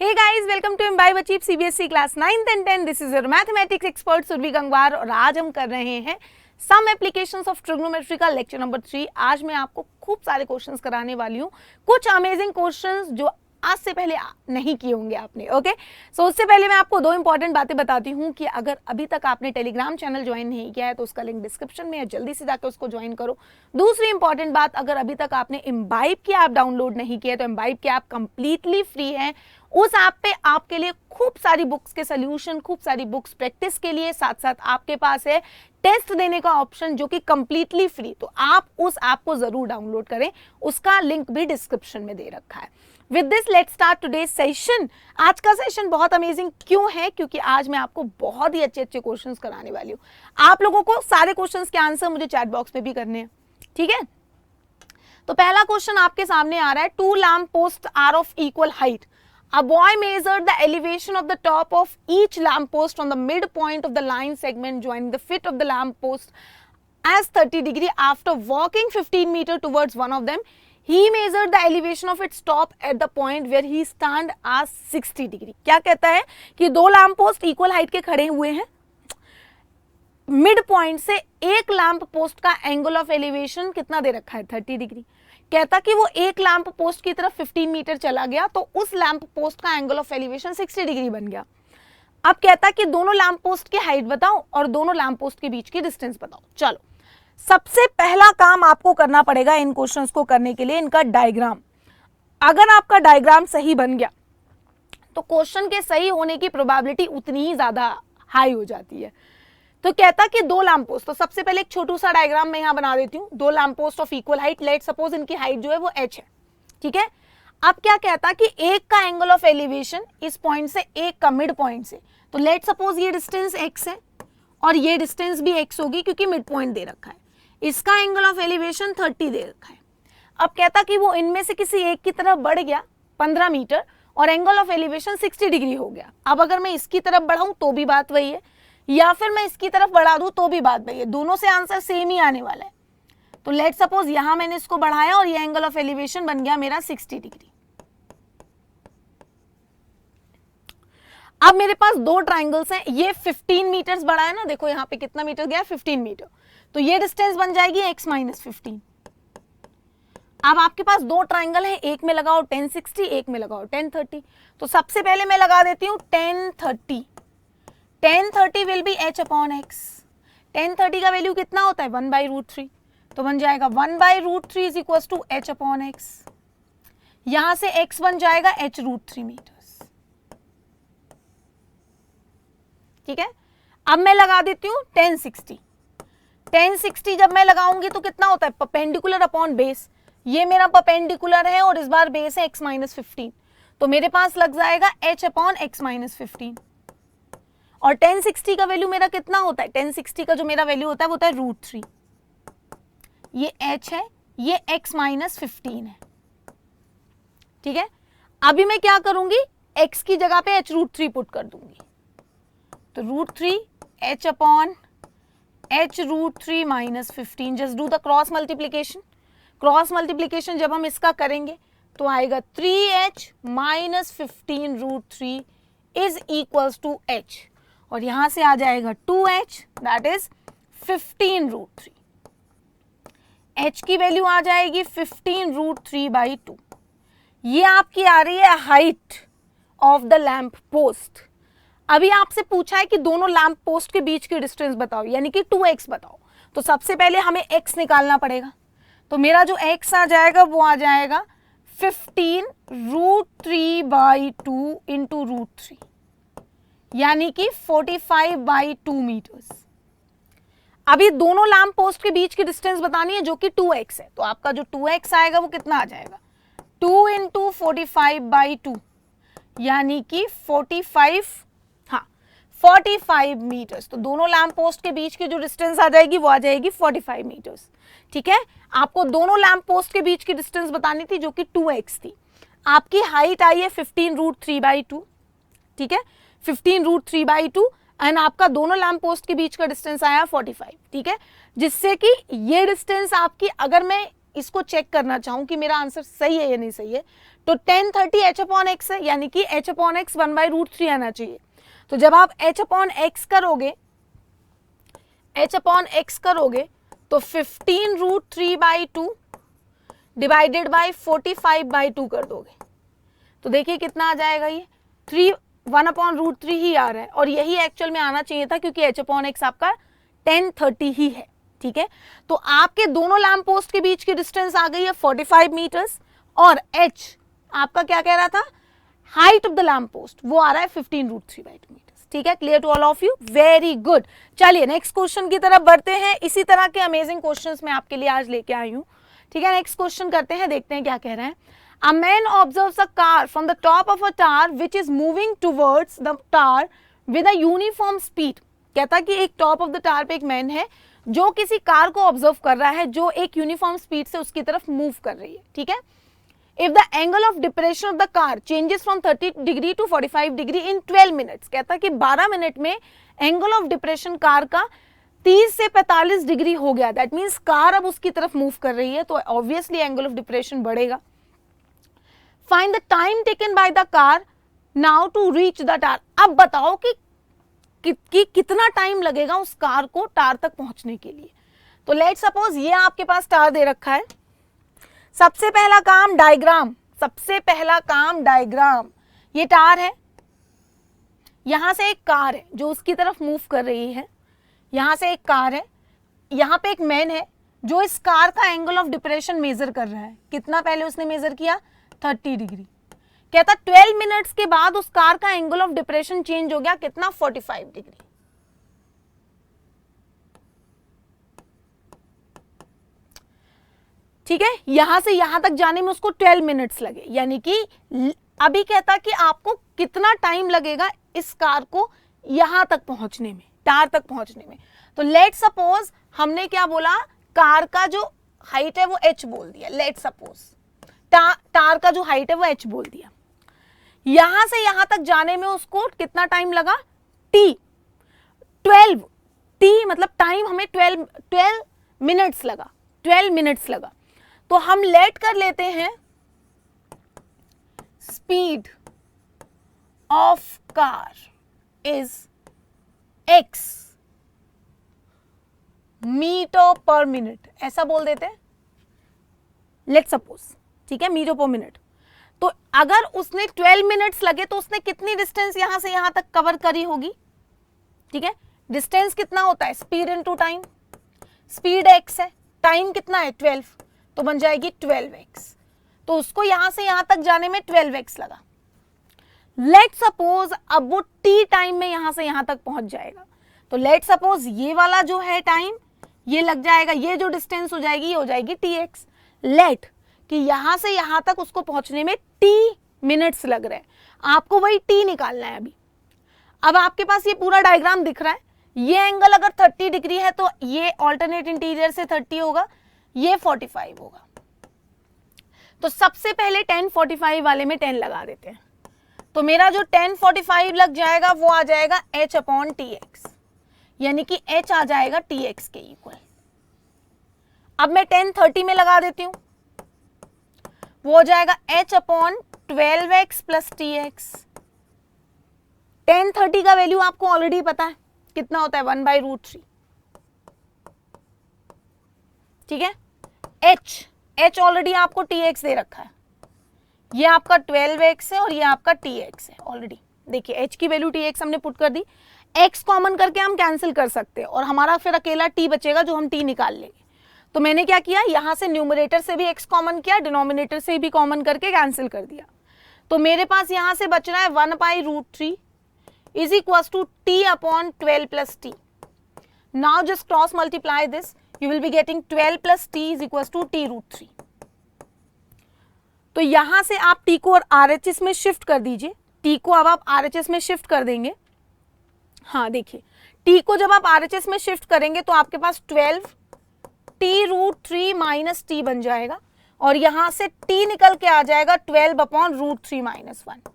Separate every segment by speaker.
Speaker 1: Hey guys, welcome to Imbibe Achieve CBSE class 9th and 10th. This is your mathematics expert Surabhi Gangwar और आज हम कर रहे हैं सम एप्लीकेशंस ऑफ ट्रिग्नोमेट्री का लेक्चर नंबर 3। आज मैं आपको खूब सारे क्वेश्चंस कराने वाली हूँ, कुछ अमेजिंग क्वेश्चंस जो आज से पहले नहीं किए होंगे आपने। ओके, सो उससे पहले मैं आपको दो इंपॉर्टेंट बातें बताती हूँ कि अगर अभी तक आपने टेलीग्राम चैनल ज्वाइन नहीं किया है तो उसका लिंक डिस्क्रिप्शन में है, जल्दी से जाकर उसको ज्वाइन करो। दूसरी इंपॉर्टेंट बात, अगर अभी तक आपने इम्बाइब की ऐप डाउनलोड नहीं किया है तो इम्बाइब की ऐप कंप्लीटली फ्री है। उस ऐप पे आपके लिए खूब सारी बुक्स के सोल्यूशन, खूब सारी बुक्स प्रैक्टिस के लिए, साथ साथ आपके पास है टेस्ट देने का ऑप्शन जो कि कंप्लीटली फ्री। तो आप उस ऐप को जरूर डाउनलोड करें, उसका लिंक भी डिस्क्रिप्शन में दे रखा है। With this let's start today's session. आज का सेशन बहुत अमेजिंग क्यों है? क्योंकि आज मैं आपको बहुत ही अच्छे अच्छे क्वेश्चंस कराने वाली हूँ। आप लोगों को सारे क्वेश्चंस के आंसर मुझे चैट बॉक्स में भी करने हैं, ठीक है? तो पहला क्वेश्चन आपके सामने आ रहा है, two lamp post are of equal height. A boy measured the elevation of the top of each lamp post on the midpoint of the line segment joining the foot of the lamp post as 30 degree. After walking 15 meters towards one of them, he measured the elevation of its top at the point where he stand as 60 degree. क्या कहता है कि दो lamp post equal height के खड़े हुए हैं, mid point से एक लैम्प पोस्ट का एंगल ऑफ एलिवेशन कितना दे रखा है? 30 डिग्री। कहता कि वो एक लैंप पोस्ट की तरफ 15 मीटर चला गया तो उस लैंप पोस्ट का एंगल ऑफ एलिवेशन 60 डिग्री बन गया। अब कहता कि दोनों लैंप पोस्ट की हाइट बताओ और दोनों लैंप पोस्ट के बीच की डिस्टेंस बताओ। चलो, सबसे पहला काम आपको करना पड़ेगा इन क्वेश्चंस को करने के लिए, इनका डायग्राम। अगर आपका डायग्राम सही बन गया तो क्वेश्चन के सही होने की प्रोबेबिलिटी उतनी ही ज्यादा हाई हो जाती है। तो कहता कि दो लैम्प पोस्ट, तो सबसे पहले एक छोटू सा डायग्राम मैं यहां बना देती हूं। दो lamp post of equal height, let suppose इनकी हाइट जो है वो h है, ठीक है? अब क्या कहता कि एक का एंगल ऑफ एलिवेशन इस पॉइंट से, एक का मिड पॉइंट से, तो लेट सपोज ये डिस्टेंस x है और ये डिस्टेंस भी x होगी क्योंकि मिड पॉइंट दे रखा है। इसका एंगल ऑफ एलिवेशन 30 दे रखा है। अब कहता कि वो इनमें से किसी एक की तरफ बढ़ गया 15 मीटर और एंगल ऑफ एलिवेशन 60 डिग्री हो गया। अब अगर मैं इसकी तरफ बढ़ाऊं तो भी बात वही है, या फिर मैं इसकी तरफ बढ़ा दूं तो भी बात वही है, दोनों से आंसर सेम ही आने वाला है। तो लेट सपोज यहां मैंने इसको बढ़ाया और ये एंगल ऑफ एलिवेशन बन गया मेरा 60 डिग्री। अब मेरे पास दो ट्राइंगल्स हैं, ये 15 मीटर्स बड़ा है ना, देखो यहां पे कितना मीटर गया, 15 मीटर। तो ये डिस्टेंस बन जाएगी x माइनस 15। अब आपके पास दो ट्राइंगल है, एक में लगाओ 1060, एक में लगाओ 1030। तो सबसे पहले मैं लगा देती हूँ 1030। 1030 will be h upon x। 1030 का वैल्यू कितना होता है? 1/√3। तो बन जाएगा 1/√3 is equal to h upon x। यहां से x बन जाएगा h√3 मीटर्स, ठीक है? अब मैं लगा देती हूँ 1060। 1060 जब मैं लगाऊंगी तो कितना होता है? Perpendicular upon base. ये मेरा परपेंडिकुलर है और इस बार बेस है x माइनस 15, तो मेरे पास लग जाएगा h अपॉन x माइनस 15। और 1060 का वैल्यू मेरा कितना होता है? 1060 का जो मेरा वैल्यू होता है वो होता है √3। ये h है, ये x माइनस 15 है, ठीक है? अभी मैं क्या करूंगी, x की जगह पे h√3 पुट कर दूंगी। तो √3 h upon h√3 minus 15। Just do the cross multiplication. Cross multiplication जब हम इसका करेंगे तो आएगा 3h minus 15√3 is equals to h, और यहां से आ जाएगा 2h, दैट इज 15√3। h की वैल्यू आ जाएगी 15√3/2। ये आपकी आ रही है height of the lamp post. अभी आपसे पूछा है कि दोनों लैम्प पोस्ट के बीच की डिस्टेंस बताओ, यानी कि 2x बताओ। तो सबसे पहले हमें x निकालना पड़ेगा। तो मेरा जो x आ जाएगा वो आ जाएगा 15√3/2 इंटू √3, यानी कि 45/2 मीटर्स। अभी दोनों लैम्प पोस्ट के बीच की डिस्टेंस बतानी है जो कि 2x है। तो आपका जो 2x आएगा वो कितना आ जाएगा? 2 इंटू 45/2, यानी कि 45 मीटर्स। तो दोनों लैम्प पोस्ट के बीच की जो डिस्टेंस आ जाएगी वो आ जाएगी 45 मीटर्स, ठीक है? आपको दोनों लैम्प पोस्ट के बीच की डिस्टेंस बतानी थी जो कि 2x थी। आपकी हाइट आई है 15√3/2, ठीक है? 15√3/2 एंड आपका दोनों लैम्प पोस्ट के बीच का डिस्टेंस आया 45, ठीक है? जिससे कि ये डिस्टेंस आपकी, अगर मैं इसको चेक करना चाहूँ कि मेरा आंसर सही है या नहीं सही है, तो 1030 h अपॉन x है, यानी कि h अपॉन x 1/√3 आना चाहिए। तो जब आप h अपॉन x करोगे, तो 15√3/2 डिवाइडेड बाई 45/2 कर दोगे, तो देखिए कितना आ जाएगा, ये 1/√3 ही आ रहा है, और यही एक्चुअल में आना चाहिए था क्योंकि h अपॉन x आपका 1030 ही है। ठीक है, तो आपके दोनों लैम्प पोस्ट के बीच की डिस्टेंस आ गई है 45 मीटर्स, और h आपका क्या कह रहा था, height of the lamp post, वो आ रहा है 15√3/2 मीटर्स। ठीक है, clear to all of you, very good. चलिए नेक्स्ट क्वेश्चन की तरफ बढ़ते हैं। इसी तरह के अमेजिंग क्वेश्चंस मैं आपके लिए आज लेके आई हूँ। ठीक है, नेक्स्ट क्वेश्चन करते हैं, देखते हैं क्या कह रहे हैं। A man observes a car from the top of a tower which is moving towards the tower with a uniform speed। कहता कि एक टॉप ऑफ द टावर पे एक मैन है जो किसी कार को ऑब्जर्व कर रहा है जो एक यूनिफॉर्म स्पीड से उसकी तरफ मूव कर रही है। ठीक है, if the angle of depression of the car changes from 30 degree to 45 degree in 12 minutes, कहता कि 12 मिनट में एंगल ऑफ डिप्रेशन कार का 30 से 45 डिग्री हो गया, दैट मीन्स कार अब उसकी तरफ मूव कर रही है, तो ऑब्वियसली एंगल ऑफ डिप्रेशन बढ़ेगा। Find the time taken by the car now to reach the tower. अब बताओ कि कितना टाइम लगेगा उस कार को टार तक पहुंचने के लिए। तो लेट्स सपोज ये आपके पास टार दे रखा है। सबसे पहला काम डायग्राम, ये टार है, यहां से एक कार है जो उसकी तरफ मूव कर रही है, यहां से एक कार है, यहां पे एक मैन है जो इस कार का एंगल ऑफ डिप्रेशन मेजर कर रहा है। कितना पहले उसने मेजर किया, 30 डिग्री। कहता 12 मिनट्स के बाद उस कार का एंगल ऑफ डिप्रेशन चेंज हो गया, कितना, 45 डिग्री। ठीक है, यहां से यहां तक जाने में उसको 12 मिनट्स लगे, यानी कि अभी कहता कि आपको कितना टाइम लगेगा इस कार को यहां तक पहुंचने में, टार तक पहुंचने में। तो लेट सपोज हमने क्या बोला, कार का जो हाइट है वो h बोल दिया। लेट सपोज टार का जो हाइट है वो h बोल दिया। यहां से यहां तक जाने में उसको कितना टाइम लगा, t 12, t मतलब टाइम हमें 12 मिनट्स लगा, 12 मिनट्स लगा। तो हम लेट कर लेते हैं speed of car is x metre per minute, ऐसा बोल देते हैं, लेट सपोज। ठीक है, मीटर पर मिनट। तो अगर उसने 12 मिनट्स लगे तो उसने कितनी डिस्टेंस यहां से यहां तक कवर करी होगी। ठीक है, डिस्टेंस कितना होता है, speed into time, speed x है, टाइम कितना है 12, तो बन जाएगी 12x। तो उसको यहां से यहां तक जाने में 12x लगा। लेट सपोज अब वो t टाइम में यहां से यहां तक पहुंच जाएगा, तो लेट सपोज ये वाला जो है टाइम ये लग जाएगा, ये जो डिस्टेंस हो जाएगी ये हो जाएगी tx। लेट कि यहां से यहां तक उसको पहुंचने में t मिनट्स लग रहे हैं, आपको वही t निकालना है अभी। अब आपके पास ये पूरा डायग्राम दिख रहा है, ये एंगल अगर 30 डिग्री है तो ये ऑल्टरनेट इंटीरियर से 30 होगा, ये 45 होगा। तो सबसे पहले 1045 वाले में 10 लगा देते हैं, तो मेरा जो 1045 लग जाएगा वो आ जाएगा h अपॉन tx, यानी कि h आ जाएगा tx के इक्वल। अब मैं 1030 में लगा देती हूं, वो हो जाएगा h upon 12x plus tx। 1030 का वैल्यू आपको ऑलरेडी पता है कितना होता है, 1/√3। ठीक है, h ऑलरेडी आपको tx दे रखा है, ये आपका 12x है और ये आपका tx है ऑलरेडी। देखिए h की वैल्यू tx हमने पुट कर दी, x कॉमन करके हम कैंसिल कर सकते हैं और हमारा फिर अकेला t बचेगा जो हम t निकाल लेंगे। तो मैंने क्या किया, यहां से न्यूमरेटर से भी x कॉमन किया, डिनोमिनेटर से भी कॉमन करके कैंसिल कर दिया। तो मेरे पास यहां से बच रहा है 1/√3 is equal to t upon 12 plus t। Now just cross multiply this, you will be getting 12 plus t is equals to t√3। तो यहां से आप t को और RHS में शिफ्ट कर दीजिए, t को अब आप RHS में शिफ्ट कर देंगे। हाँ देखिए, t को जब आप RHS में शिफ्ट करेंगे तो आपके पास 12 t√3 माइनस t बन जाएगा और यहां से t निकल के आ जाएगा 12 अपॉन √3 माइनस 1।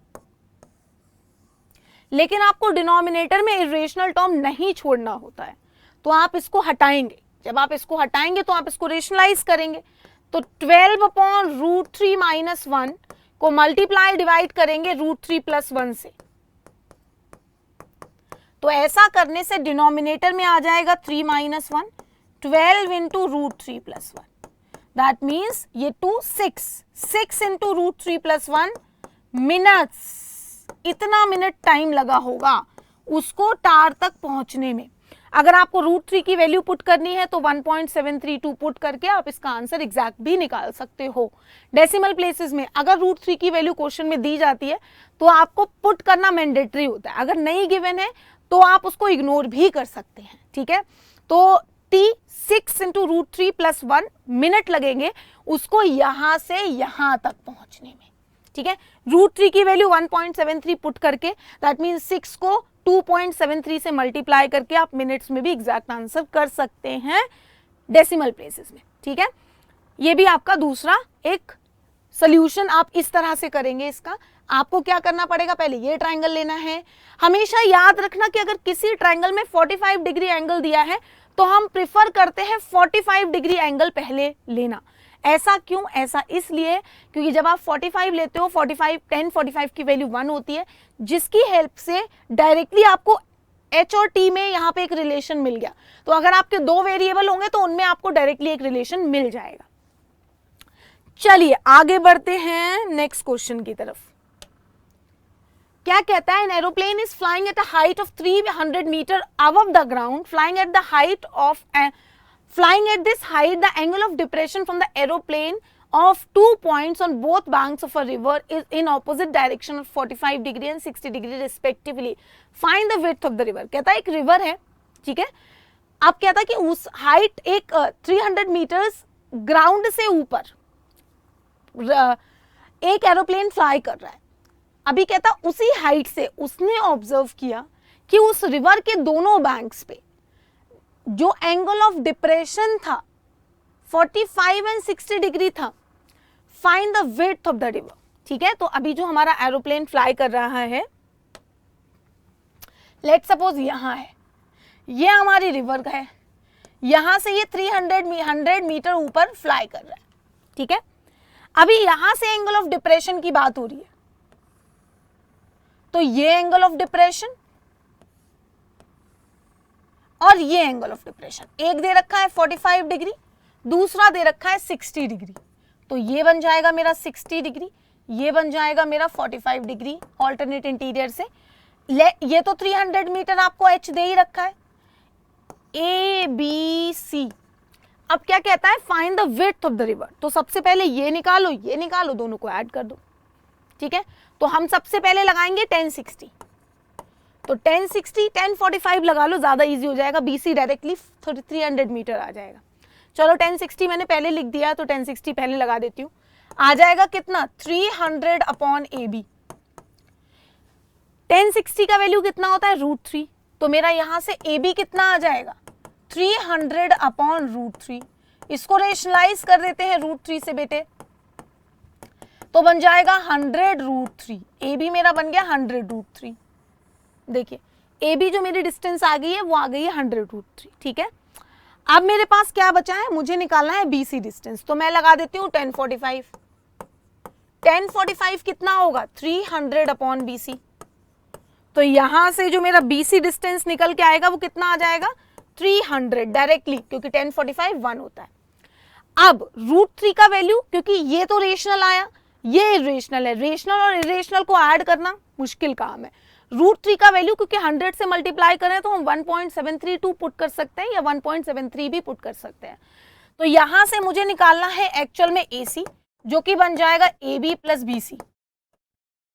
Speaker 1: लेकिन आपको डिनोमिनेटर में इरेशनल टर्म नहीं छोड़ना होता है, तो आप इसको हटाएंगे। जब आप इसको हटाएंगे तो आप इसको रेशनलाइज करेंगे, तो 12 अपॉन रूट 3 माइनस 1 को मल्टीप्लाई डिवाइड करेंगे रूट 3 प्लस 1 से, तो ऐसा करने से डिनोमिनेटर में आ जाएगा 3 minus 1, 12 into root 3 plus 1, that means ये 2 6 इंटू रूट 3 प्लस 1 मिनट्स, इतना मिनट टाइम लगा होगा उसको टार तक पहुंचने में। अगर आपको रूट 3 की वैल्यू पुट करनी है तो 1.732 पुट करके आप इसका आंसर एग्जैक्ट भी निकाल सकते हो। डेसिमल प्लेसेस में अगर रूट 3 की वैल्यू क्वेश्चन में दी जाती है तो आपको पुट करना मैंडेटरी होता है, अगर नहीं गिवन है तो आप उसको इग्नोर भी कर सकते हैं, ठीक है। तो t 6 into root 3 plus 1 minute लगेंगे उसको यहां से यहां तक पहुंचने में, ठीक है। रूट 3 की वैल्यू 1.73 पुट करके, दैट मीन्स 6 को 2.73 से मल्टीप्लाई करके आप मिनट्स में भी एग्जैक्ट आंसर कर सकते हैं डेसिमल प्लेसेस में, ठीक है। ये भी आपका दूसरा एक सोल्यूशन आप इस तरह से करेंगे। इसका आपको क्या करना पड़ेगा, पहले ये ट्रायंगल लेना है। हमेशा याद रखना कि अगर किसी ट्रायंगल में 45 डिग्री एंगल दिया है तो हम प्रिफर करते हैं 45 डिग्री एंगल पहले लेना। ऐसा क्यों, ऐसा इसलिए क्योंकि जब आप 45 लेते हो 10 45 की वैल्यू 1 होती है, जिसकी हेल्प से डायरेक्टली आपको h और t में यहाँ पे एक रिलेशन मिल गया। तो अगर आपके दो वेरिएबल होंगे तो उनमें आपको डायरेक्टली एक रिलेशन मिल जाएगा। चलिए आगे बढ़ते हैं नेक्स्ट क्वेश्चन की तरफ। क्या कहता है, an aeroplane is flying at a height of 300 metre above the ground, flying at the height of Flying at this height, the angle of depression from the aeroplane of 2 points on both banks of a river is in opposite direction of 45 degree and 60 degree respectively. Find the width of the river. कहता है एक river है, ठीक है। अब कहता है कि उस हाइट एक 300 मीटर्स ग्राउंड से ऊपर एक एरोप्लेन फ्लाई कर रहा है। अभी कहता उसी हाइट से उसने ऑब्जर्व किया कि उस रिवर के दोनों बैंक्स पे जो एंगल ऑफ डिप्रेशन था 45 एंड 60 डिग्री था। Find the width of the river, ठीक है। तो अभी जो हमारा एरोप्लेन फ्लाई कर रहा है, लेट सपोज यहां है, ये हमारी रिवर है, यहां से ये 300 मीटर ऊपर फ्लाई कर रहा है, ठीक है। अभी यहां से एंगल ऑफ डिप्रेशन की बात हो रही है, तो ये एंगल ऑफ डिप्रेशन और ये एंगल ऑफ डिप्रेशन, एक दे रखा है 45 डिग्री, दूसरा दे रखा है 60 डिग्री, तो ये बन जाएगा मेरा 60 डिग्री, ये बन जाएगा मेरा 45 डिग्री ऑल्टरनेट इंटीरियर से। ये तो 300 मीटर आपको h दे ही रखा है, ए बी सी। अब क्या कहता है, find the width of the river. तो सबसे पहले ये निकालो, दोनों को ऐड कर दो, ठीक है। तो हम सबसे पहले लगाएंगे 1060, तो 1060 1045 लगा लो, ज्यादा इजी हो जाएगा, BC डायरेक्टली 300 मीटर आ जाएगा। चलो 1060 मैंने पहले लिख दिया, तो 1060 पहले लगा देती हूँ। आ जाएगा कितना, 300 अपॉन AB। 1060 का वैल्यू कितना होता है, √3, तो मेरा यहां से AB कितना आ जाएगा, 300 अपॉन √3। इसको रेशनलाइज कर देते हैं √3 से बेटे, तो बन जाएगा 100 √3। AB मेरा बन गया 100 √3। देखिए AB जो मेरी डिस्टेंस आ गई है वो आ गई है 100 √3, ठीक है। अब मेरे पास क्या बचा है, मुझे निकालना है BC डिस्टेंस, तो मैं लगा देती हूँ 1045। 1045 कितना होगा, 300 अपॉन BC। तो यहां से जो मेरा BC डिस्टेंस निकल के आएगा वो कितना आ जाएगा, 300 डायरेक्टली, क्योंकि 1045 1 होता है। अब √3 का वैल्यू, क्योंकि ये तो रेशनल आया, ये इरेशनल है, रेशनल और इरेशनल को ऐड करना मुश्किल काम है। √3 का वैल्यू क्योंकि 100 से मल्टीप्लाई करें तो हम 1.732 पुट कर सकते हैं या 1.73 भी पुट कर सकते हैं। तो यहां से मुझे निकालना है एक्चुअल में AC, जो कि बन जाएगा AB प्लस BC।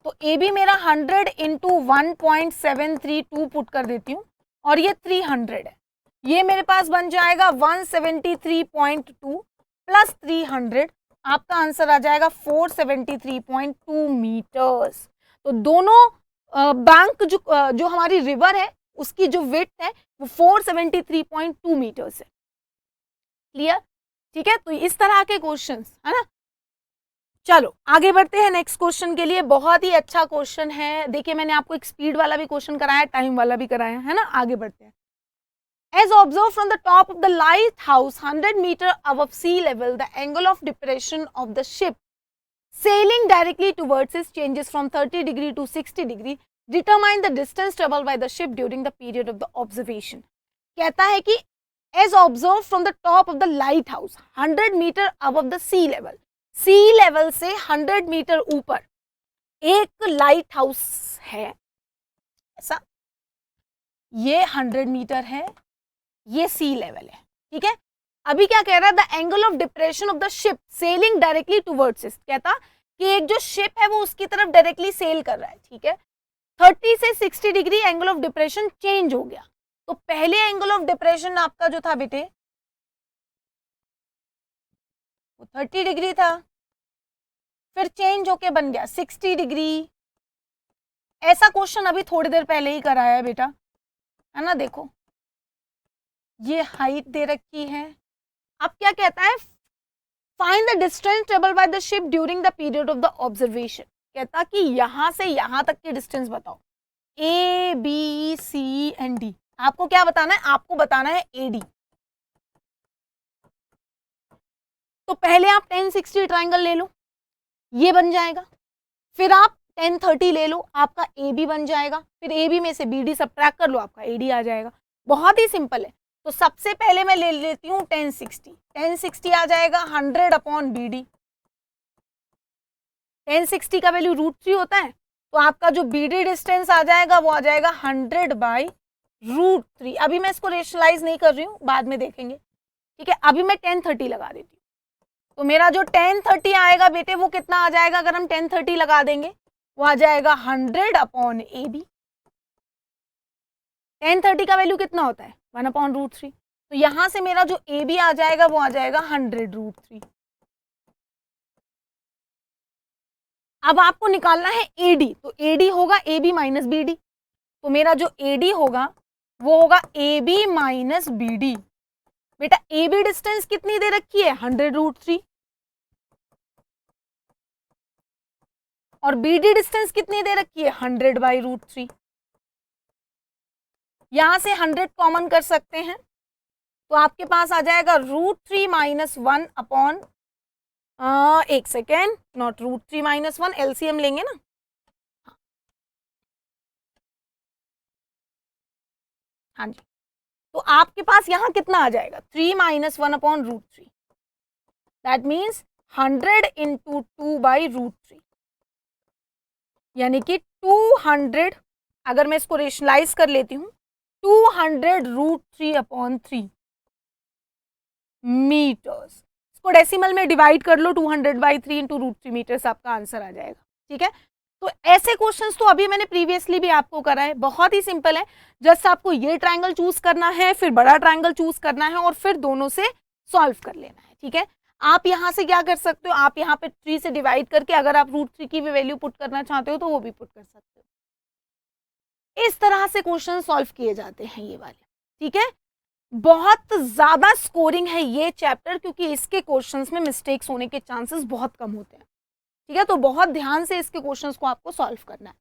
Speaker 1: तो AB मेरा 100 इंटू 1.732 पुट कर देती हूँ, और ये 300 है, ये मेरे पास बन जाएगा 173.2 प्लस 300, आपका आंसर आ जाएगा 473.2 मीटर्स। तो दोनों बैंक जो हमारी रिवर है उसकी जो विड्थ है वो 473.2 मीटर्स है। क्लियर, ठीक है। तो इस तरह के क्वेश्चंस है ना। चलो आगे बढ़ते हैं नेक्स्ट क्वेश्चन के लिए। बहुत ही अच्छा क्वेश्चन है, देखिए मैंने आपको एक स्पीड वाला भी क्वेश्चन कराया, टाइम वाला भी कराया है ना। आगे बढ़ते हैं। As observed from the top of the lighthouse 100 meter above sea level, the angle of depression of the ship sailing directly towards it changes from 30 degree to 60 degree. Determine the distance traveled by the ship during the period of the observation. कहता है कि as observed from the top of the lighthouse 100 meter above the sea level, sea level से 100 metre ऊपर एक light house है, ऐसा ये 100 metre है, ये सी लेवल है, ठीक है। अभी क्या कह रहा है, the angle of depression of the ship selling directly towards it, कहता कि एक जो शिप है वो उसकी तरफ डायरेक्टली सेल कर रहा है, ठीक है। 30 से 60 degree angle of depression change हो गया। तो पहले एंगल ऑफ डिप्रेशन आपका जो था बेटे वो 30 डिग्री था, फिर चेंज होके बन गया 60 डिग्री। ऐसा क्वेश्चन अभी थोड़ी देर पहले ही कराया है बेटा, है ना। देखो ये हाइट दे रखी है। अब क्या कहता है, find the distance travel by the ship during the period of the observation. कहता कि यहां से यहां तक की डिस्टेंस बताओ, A B C and D. आपको क्या बताना है, आपको बताना है एडी। तो पहले आप 1060 ट्राइंगल ले लो, ये बन जाएगा। फिर आप 1030 ले लो, आपका ए बी बन जाएगा। फिर ए बी में से बी डी सब्ट्रैक्ट कर लो, आपका ए डी आ जाएगा। बहुत ही सिंपल है। तो सबसे पहले मैं ले लेती हूँ 1060। 1060 आ जाएगा 100 अपॉन बी डी। 1060 का वैल्यू √3 होता है, तो आपका जो बी डी डिस्टेंस आ जाएगा वो आ जाएगा 100/√3। अभी मैं इसको रेशनलाइज नहीं कर रही हूँ, बाद में देखेंगे, ठीक है। अभी मैं 1030 लगा देती हूँ। तो मेरा जो 1030 आएगा बेटे वो कितना आ जाएगा, अगर हम 1030 लगा देंगे वो आ जाएगा 100 अपॉन ए बी। 1030 का वैल्यू कितना होता है 1/√3। तो यहां से मेरा जो ए बी आ जाएगा वो आ जाएगा 100√3। अब आपको निकालना है एडी, तो एडी होगा A B minus B D. तो मेरा जो एडी होगा वो होगा A B minus B D. बेटा ए बी डिस्टेंस कितनी दे रखी है 100√3, और बी डी डिस्टेंस कितनी दे रखी है 100/√3। यहां से 100 कॉमन कर सकते हैं, तो आपके पास आ जाएगा √3 - 1 अपॉन, एक सेकेंड, नॉट √3 - 1, एलसीएम लेंगे ना। हाँ जी, तो आपके पास यहां कितना आ जाएगा 3 - 1 अपॉन √3। दैट मीन्स 100 × 2/√3, यानी कि 200। अगर मैं इसको रेशनलाइज कर लेती हूँ, 200√3 अपॉन 3 मीटर्स। इसको डेसिमल में डिवाइड कर लो, 200/3 × √3 मीटर्स आपका आंसर आ जाएगा, ठीक है। तो ऐसे क्वेश्चंस तो अभी मैंने प्रीवियसली भी आपको करा है, बहुत ही सिंपल है। जस्ट आपको ये ट्रायंगल चूज करना है, फिर बड़ा ट्रायंगल चूज करना है और फिर दोनों से सॉल्व कर लेना है, ठीक है। आप यहाँ से क्या कर सकते हो, आप यहाँ पे 3 से डिवाइड करके अगर आप √3 की भी वैल्यू पुट करना चाहते हो तो वो भी पुट कर सकते हो। इस तरह से क्वेश्चन सॉल्व किए जाते हैं ये वाले, ठीक है। बहुत ज्यादा स्कोरिंग है ये चैप्टर, क्योंकि इसके क्वेश्चंस में मिस्टेक्स होने के चांसेस बहुत कम होते हैं, ठीक है। तो बहुत ध्यान से इसके क्वेश्चंस को आपको सॉल्व करना है।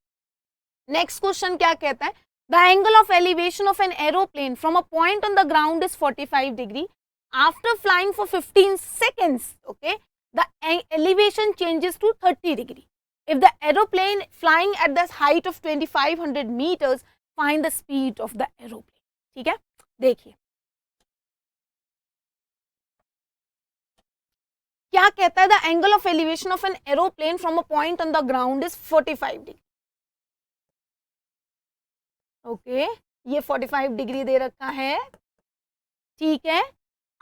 Speaker 1: नेक्स्ट क्वेश्चन क्या कहता है, the angle of elevation of an aeroplane from a point on the ground is 45 degree after flying for 15 seconds, okay, the elevation changes to 30 degree. If the aeroplane flying at the height of 2500 meters, find the speed of the aeroplane. ठीक है, देखिए क्या कहता है, the angle of elevation of an aeroplane from a point on the ground is 45 degree. Okay, ये 45 degree दे रखा है, ठीक है।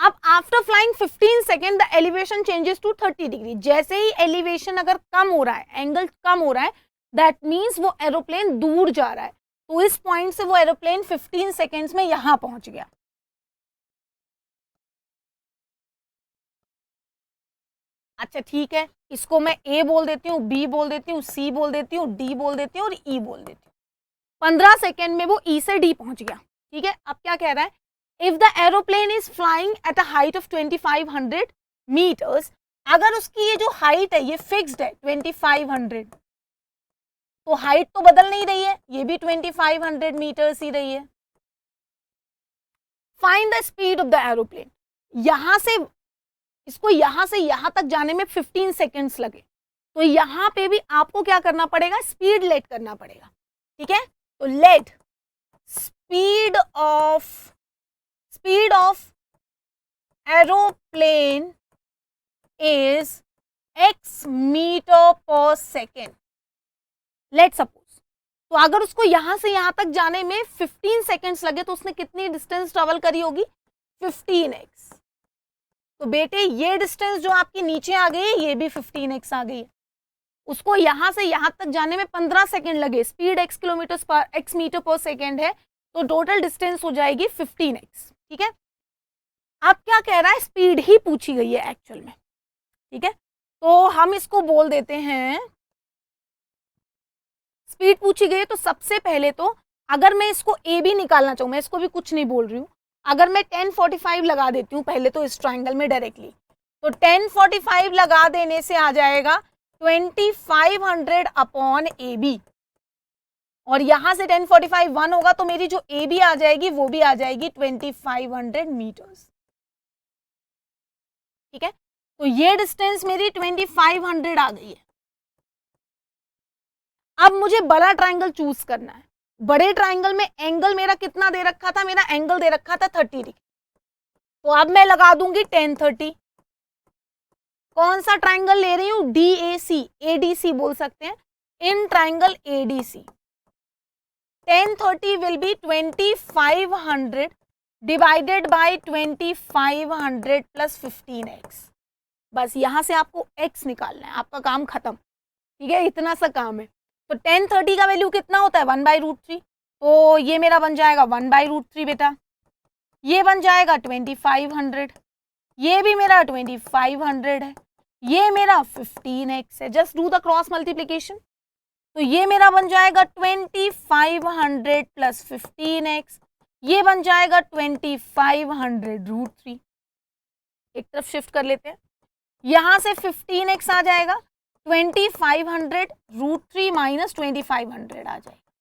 Speaker 1: अब after flying 15 second the elevation changes to 30 degree. जैसे ही एलिवेशन अगर कम हो रहा है, एंगल कम हो रहा है, दैट मीन्स वो एरोप्लेन दूर जा रहा है। तो इस पॉइंट से वो एरोप्लेन 15 सेकेंड्स में यहां पहुंच गया। अच्छा ठीक है, इसको मैं ए बोल देती हूँ, बी बोल देती हूँ, सी बोल देती हूँ, डी बोल देती हूँ और ई बोल देती हूँ। 15 सेकेंड में वो ई से डी पहुंच गया, ठीक है। अब क्या कह रहा है, if the aeroplane is flying at a height of 2500 metres, अगर उसकी ये जो हाइट है ये फिक्स्ड है 2500, तो हाइट तो बदल नहीं रही है, ये भी 2500 मीटर्स ही रही है। Find the speed of the aeroplane. यहां से इसको यहां से यहां तक जाने में 15 सेकेंड्स लगे, तो यहां पे भी आपको क्या करना पड़ेगा, स्पीड लेट करना पड़ेगा। ठीक है, तो let speed of aeroplane is x metre per second. Let suppose, तो अगर उसको यहां से यहां तक जाने में 15 सेकेंड्स लगे तो उसने कितनी डिस्टेंस ट्रेवल करी होगी, 15x। तो बेटे ये डिस्टेंस जो आपकी नीचे आ गई ये भी 15x आ गई है। उसको यहां से यहां तक जाने में 15 सेकेंड लगे, speed x metre per second है, तो टोटल डिस्टेंस हो जाएगी 15x। ठीक है, अब क्या कह रहा है, स्पीड ही पूछी गई है एक्चुअल में। ठीक है, तो हम इसको बोल देते हैं, स्पीड पूछी गई है तो सबसे पहले तो अगर मैं इसको ए बी निकालना चाहूँ, मैं इसको भी कुछ नहीं बोल रही हूँ, अगर मैं 1045 लगा देती हूँ पहले तो इस ट्राइंगल में डायरेक्टली, तो 1045 लगा देने से आ जाएगा 2500 अपॉन ए बी, और यहां से 1045 1 होगा तो मेरी जो ए बी आ जाएगी वो भी आ जाएगी 2500 मीटर्स। ठीक है, तो ये डिस्टेंस मेरी 2500 आ गई है। अब मुझे बड़ा ट्राइंगल चूज करना है। बड़े ट्राइंगल में एंगल मेरा कितना दे रखा था, मेरा एंगल दे रखा था 30 डिग्री, तो अब मैं लगा दूंगी 1030। कौन सा ट्राइंगल ले रही हूं, DAC, ADC बोल सकते हैं, in triangle ADC 1030 will be 2500 divided by 2500 plus 15x। बस यहां से आपको x निकालना है, आपका काम खत्म। ठीक है, इतना सा काम है। तो 1030 का वैल्यू कितना होता है, 1/√3, तो ये मेरा बन जाएगा 1/√3 बेटा, ये बन जाएगा 2500, ये भी मेरा 2500 है, ये मेरा 15x है। Just do the cross multiplication, तो ये मेरा बन जाएगा 2500 प्लस 15x, ये बन जाएगा 2500√3। एक तरफ शिफ्ट कर लेते हैं, यहां से 15x आ जाएगा, 2500√3 माइनस 2500 आ जाएगा।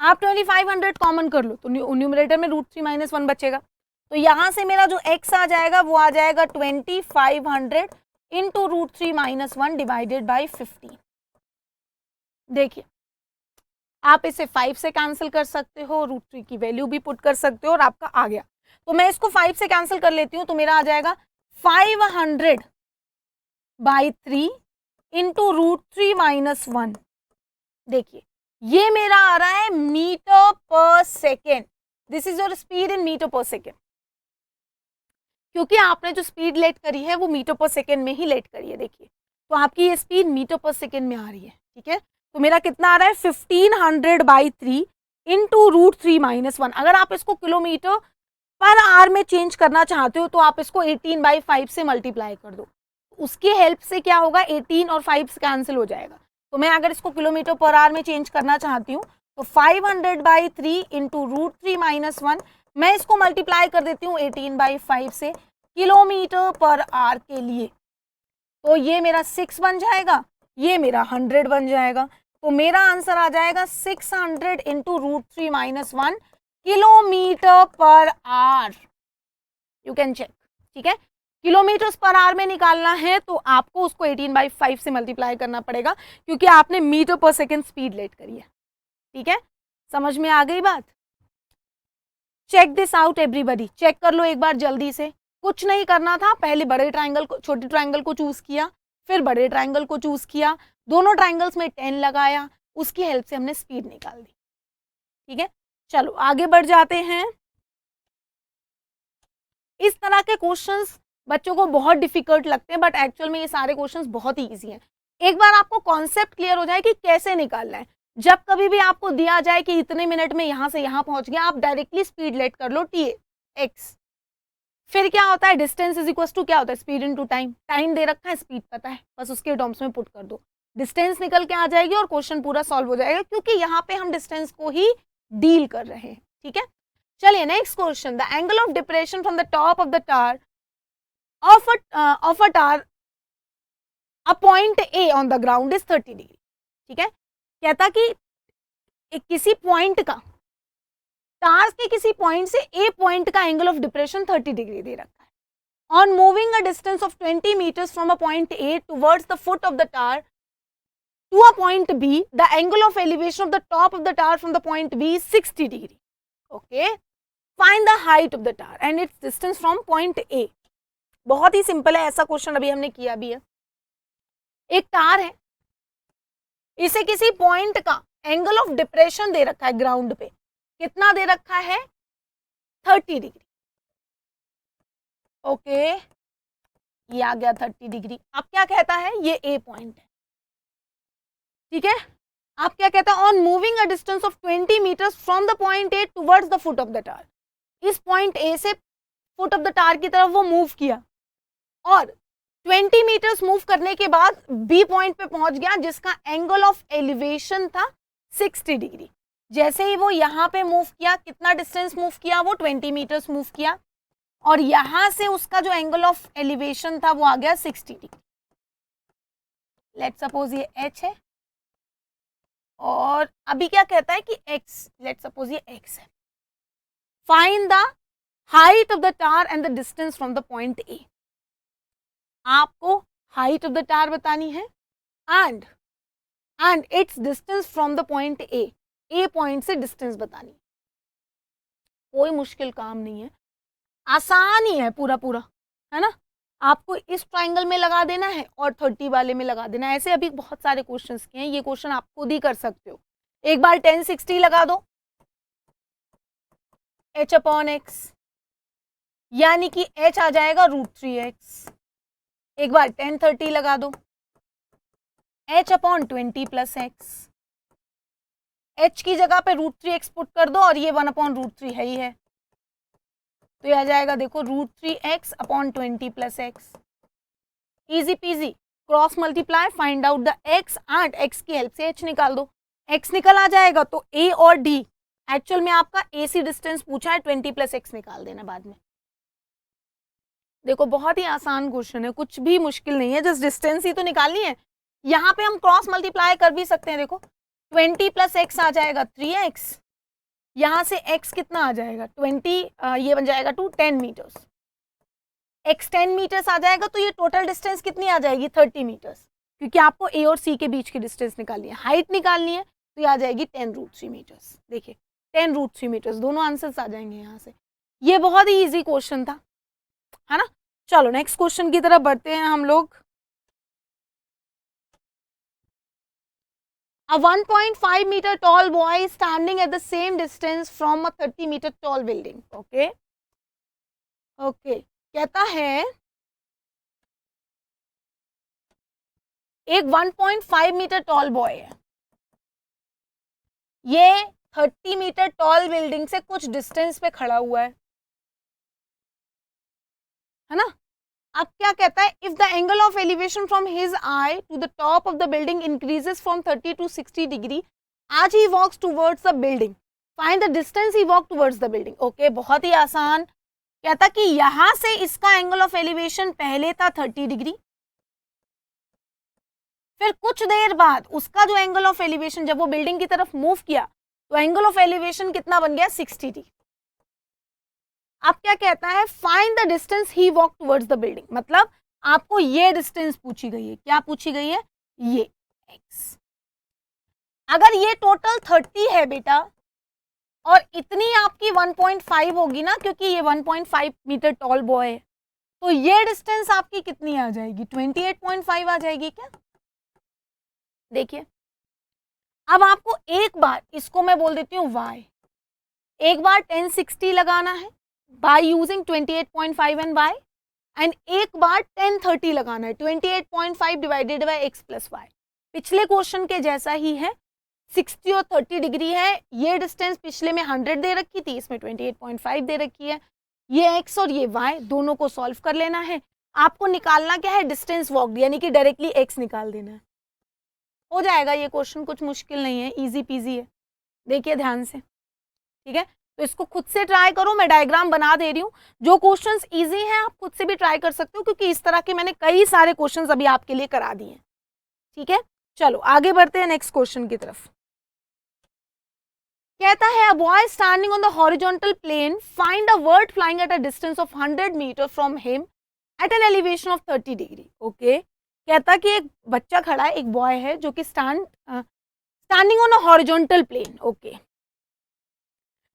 Speaker 1: आप 2500 कॉमन कर लो तो न्यूमरेटर में √3 माइनस 1 बचेगा, तो यहां से मेरा जो x आ जाएगा वो आ जाएगा 2500 इंटू √3 माइनस 1 डिवाइडेड बाई 15। देखिए आप इसे 5 से कैंसिल कर सकते हो, √3 की वैल्यू भी पुट कर सकते हो और आपका आ गया। तो मैं इसको 5 से कैंसिल कर लेती हूँ, तो मेरा आ जाएगा 500/3 इंटू √3 माइनस 1। देखिए ये मेरा आ रहा है metre per second. This is your speed in metre per second, क्योंकि आपने जो स्पीड लेट करी है वो मीटर पर सेकेंड में ही लेट करी है। देखिए तो आपकी ये स्पीड मीटर पर सेकेंड में आ रही है। ठीक है, तो मेरा कितना आ रहा है 1500/3 इंटू √3 माइनस 1। अगर आप इसको किलोमीटर पर आवर में चेंज करना चाहते हो तो आप इसको 18/5 से मल्टीप्लाई कर दो, उसकी हेल्प से क्या होगा, 18 और 5 कैंसिल हो जाएगा। तो मैं अगर इसको किलोमीटर पर आवर में चेंज करना चाहती हूँ तो 500/3 इंटू √3 माइनस 1, मैं इसको मल्टीप्लाई कर देती हूँ 18/5 से किलोमीटर पर आवर के लिए, तो ये मेरा 6 बन जाएगा, ये मेरा 100 बन जाएगा। तो मेरा आंसर आ जाएगा 600 into √3 minus 1 kilometre per hour. You can check. ठीक है, किलोमीटर्स पर आवर में निकालना है तो आपको उसको 18/5 से मल्टीप्लाई करना पड़ेगा, क्योंकि आपने metre per second speed late करी है। ठीक है, समझ में आ गई बात। Check this out everybody, check कर लो एक बार जल्दी से। कुछ नहीं करना था, पहले बड़े ट्राइंगल को, छोटे ट्राइंगल को चूज किया, फिर बड़े ट्राइंगल को चूज किया, दोनों ट्राइंगल्स में 10 लगाया, उसकी हेल्प से हमने स्पीड निकाल दी। ठीक है, चलो आगे बढ़ जाते हैं। इस तरह के क्वेश्चंस बच्चों को बहुत डिफिकल्ट लगते हैं, बट एक्चुअल में ये सारे क्वेश्चंस बहुत ही ईजी हैं। एक बार आपको कॉन्सेप्ट क्लियर हो जाए कि कैसे निकालना है, जब कभी भी आपको दिया जाए कि इतने मिनट में यहां से यहां पहुंच गया, आप डायरेक्टली स्पीड लेट कर लो TX। फिर क्या होता है, डिस्टेंस इज इक्वल टू क्या होता है, स्पीड इनटू टाइम। टाइम दे रखा है, स्पीड पता है, बस उसके टर्म्स में पुट कर दो, डिस्टेंस निकल के आ जाएगी और क्वेश्चन पूरा सॉल्व हो जाएगा, क्योंकि यहाँ पे हम डिस्टेंस को ही डील कर रहे हैं। ठीक है, चलिए next question. The angle of depression from the top of the tower of a tower a point A on the ground is 30 degree. ठीक है, कहता कि किसी पॉइंट का टार के किसी पॉइंट से ए पॉइंट का एंगल ऑफ डिप्रेशन 30 डिग्री दे रखा है. On moving a distance of 20 meters from a point A towards the foot of the tar to a point B, the angle of elevation of the top of the tower from the point B is 60 degree. Okay. Find the height of the tower and its distance from point A. बहुत ही simple है, ऐसा question अभी हमने किया भी है. एक टार है, इसे किसी पॉइंट का एंगल ऑफ डिप्रेशन दे रखा है ग्राउंड पे. कितना दे रखा है? 30 डिग्री. ओके, ये आ गया 30 डिग्री. अब क्या कहता है? ये ए पॉइंट है. ठीक है. आप क्या कहता है? On moving a distance of 20 meters from the point A towards the foot of the tower. इस पॉइंट ए से फुट ऑफ द टार की तरफ वो मूव किया और 20 meters मूव करने के बाद बी पॉइंट पे पहुंच गया जिसका एंगल ऑफ एलिवेशन था 60 डिग्री. जैसे ही वो यहाँ पे मूव किया, कितना डिस्टेंस मूव किया? वो 20 meters मूव किया और यहां से उसका जो एंगल ऑफ एलिवेशन था वो आ गया 60 डिग्री. लेट्स सपोज ये एच है और अभी क्या कहता है कि x, लेट्स सपोज ये x है. Find the height of the tar and the distance from the point ए. आपको हाइट ऑफ द टार बतानी है and it's distance from the point A. A point से डिस्टेंस बतानी है. कोई मुश्किल काम नहीं है, आसान ही है पूरा पूरा, है ना. आपको इस ट्राइंगल में लगा देना है और 30 वाले में लगा देना है. ऐसे अभी बहुत सारे क्वेश्चंस किए हैं, ये क्वेश्चन आप खुद ही कर सकते हो. एक बार 1060 लगा दो, h/x यानी कि h आ जाएगा √3x. एक बार 1030 लगा दो, h/20 + x. h की जगह पे √3x पुट कर दो और ये 1/√3 है ही है, तो ये आ जाएगा देखो √3x/20 + x. Easy PG, cross multiply, find out the x and x की हेल्प से h निकाल दो. x निकल आ जाएगा तो a और d, एक्चुअल में आपका AC डिस्टेंस पूछा है, 20 + x निकाल देना बाद में. देखो बहुत ही आसान क्वेश्चन है, कुछ भी मुश्किल नहीं है, जस्ट डिस्टेंस ही तो निकालनी है. यहाँ पे हम क्रॉस मल्टीप्लाई कर भी सकते हैं. देखो 20 + x आ जाएगा 3x, यहाँ से x कितना आ जाएगा 20, ये बन जाएगा 10 meters. x 10 meters आ जाएगा तो ये टोटल डिस्टेंस कितनी आ जाएगी 30 meters, क्योंकि आपको a और c के बीच की डिस्टेंस निकालनी है, हाइट निकालनी है, तो ये आ जाएगी 10√3 meters. देखिए 10√3 meters, दोनों आंसर्स आ जाएंगे यहाँ से. ये बहुत ही इजी क्वेश्चन था, है ना. चलो नेक्स्ट क्वेश्चन की तरफ बढ़ते हैं हम लोग. A 1.5 meter tall boy is standing at the same distance from a 30 meter tall building. Okay. Okay. कहता है एक 1.5 मीटर टॉल बॉय है, ये 30 मीटर टॉल बिल्डिंग से कुछ डिस्टेंस पे खड़ा हुआ है ना. अब क्या कहता है? If the angle of elevation from his eye to the top of the building increases from 30 to 60 degree as he walks towards the building, find the distance he walked towards the building. Okay, बहुत ही आसान. कहता कि यहां से इसका angle of elevation पहले था 30 degree, फिर कुछ देर बाद उसका जो एंगल ऑफ एलिवेशन, जब वो बिल्डिंग की तरफ मूव किया तो एंगल ऑफ एलिवेशन कितना बन गया 60 डिग्री. अब क्या कहता है? Find the distance he walk towards the building. मतलब आपको ये डिस्टेंस पूछी गई है. क्या पूछी गई है? ये x. अगर ये टोटल 30 है बेटा और इतनी आपकी 1.5 होगी ना, क्योंकि ये 1.5 मीटर टॉल बॉय है, तो ये डिस्टेंस आपकी कितनी आ जाएगी? 28.5 आ जाएगी क्या? देखिए अब आपको एक बार इसको मैं बोल देती हूँ y, एक बार 1060 लगाना है by using 28.5 and y, and एक बार 1030 लगाना है 28.5 डिवाइडेड बाय x + y. पिछले क्वेश्चन के जैसा ही है, 60 और 30 डिग्री है. ये डिस्टेंस पिछले में 100 दे रखी थी, इसमें 28.5 दे रखी है. ये x और ये y दोनों को सॉल्व कर लेना है. आपको निकालना क्या है? डिस्टेंस वॉक्ड, यानी कि डायरेक्टली x निकाल देना है. हो जाएगा ये क्वेश्चन, कुछ मुश्किल नहीं है, इजी पीजी है. देखिए ध्यान से, ठीक है. तो इसको खुद से ट्राई करो, मैं डायग्राम बना दे रही हूँ. जो क्वेश्चंस इजी हैं आप खुद से भी ट्राई कर सकते हो, क्योंकि इस तरह के मैंने कई सारे क्वेश्चंस अभी आपके लिए करा दिए हैं. ठीक है, चलो आगे बढ़ते हैं नेक्स्ट क्वेश्चन की तरफ. कहता है, a boy standing on the horizontal plane find a bird flying at a distance of 100 metre from him at an elevation of 30 degree. Okay, कहता कि एक बच्चा खड़ा है, एक बॉय है जो कि standing on a horizontal plane. Okay,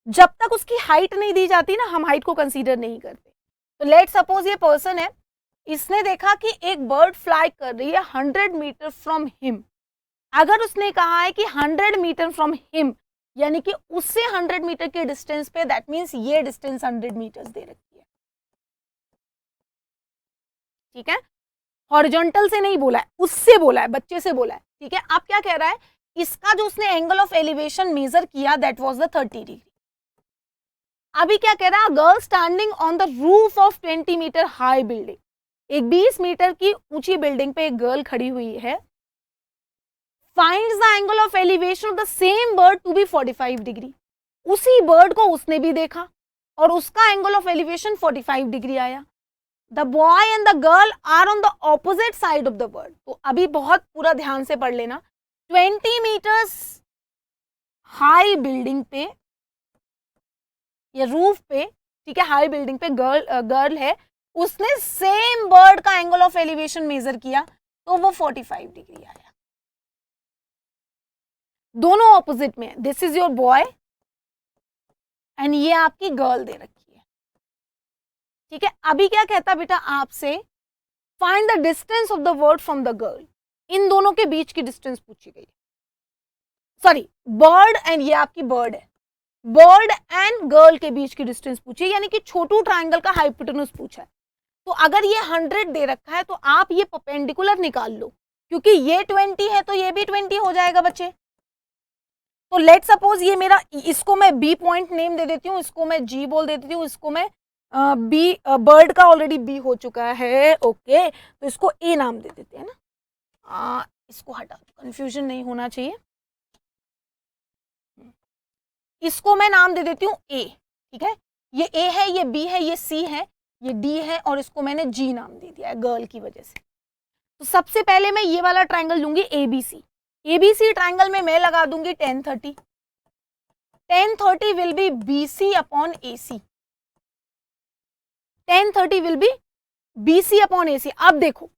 Speaker 1: जब तक उसकी हाइट नहीं दी जाती ना, हम हाइट को कंसीडर नहीं करते। तो लेट सपोज ये पर्सन है, इसने देखा कि एक बर्ड फ्लाई कर रही है 100 मीटर फ्रॉम हिम। अगर उसने कहा है कि 100 मीटर फ्रॉम हिम, यानी कि उससे 100 मीटर के डिस्टेंस पे, दैट मीन्स ये डिस्टेंस 100 मीटर्स दे रखी है। ठीक है, हॉरिजॉन्टल से नहीं बोला है, उससे बोला है, बच्चे से बोला है। ठीक है, अब क्या कह रहा है, इसका जो उसने एंगल ऑफ एलिवेशन मेजर किया दैट वाज द 30 डिग्री। अभी क्या कह रहा है, girl standing on the roof of 20 metre high building, एक 20 मीटर की ऊंची बिल्डिंग पे एक गर्ल खड़ी हुई है, finds the angle of elevation of the same bird to be 45 degree. उसी बर्ड को उसने भी देखा और उसका एंगल ऑफ एलिवेशन 45 डिग्री आया। The boy and the girl are on the opposite side of the bird. तो अभी बहुत पूरा ध्यान से पढ़ लेना, 20 मीटर्स हाई बिल्डिंग पे या रूफ पे, ठीक है, हाई बिल्डिंग पे गर्ल है, उसने सेम बर्ड का एंगल ऑफ एलिवेशन मेजर किया तो वो 45 डिग्री आया। दोनों ऑपोजिट में है, this is your boy and ये आपकी गर्ल दे रखी है। ठीक है, अभी क्या कहता बेटा आपसे, find the distance of the bird from the girl. इन दोनों के बीच की डिस्टेंस पूछी गई, सॉरी, बर्ड एंड ये आपकी बर्ड है, बर्ड एंड गर्ल के बीच की डिस्टेंस पूछी, यानी कि छोटू ट्राइंगल का हाइपोटेन्यूज पूछा है। तो अगर ये 100 दे रखा है तो आप ये परपेंडिकुलर निकाल लो, क्योंकि ये 20 है तो ये भी 20 हो जाएगा बच्चे। तो लेट सपोज ये मेरा, इसको मैं बी पॉइंट नेम दे देती हूँ, इसको मैं जी बोल देती हूँ, इसको मैं बी, बर्ड का ऑलरेडी बी हो चुका है। ओके, तो इसको ए नाम दे देते हैं ना, इसको हटा दो, कंफ्यूजन नहीं होना चाहिए। इसको मैं नाम दे देती हूँ ए। ठीक है, ये ए है, ये बी है, ये सी है, ये डी है, और इसको मैंने जी नाम दे दिया है गर्ल की वजह से। तो सबसे पहले मैं ये वाला ट्राइंगल लूंगी एबीसी। एबीसी ट्राइंगल में मैं लगा दूंगी 1030। 1030 will be BC upon AC. 1030 will be BC upon AC. अब देखो,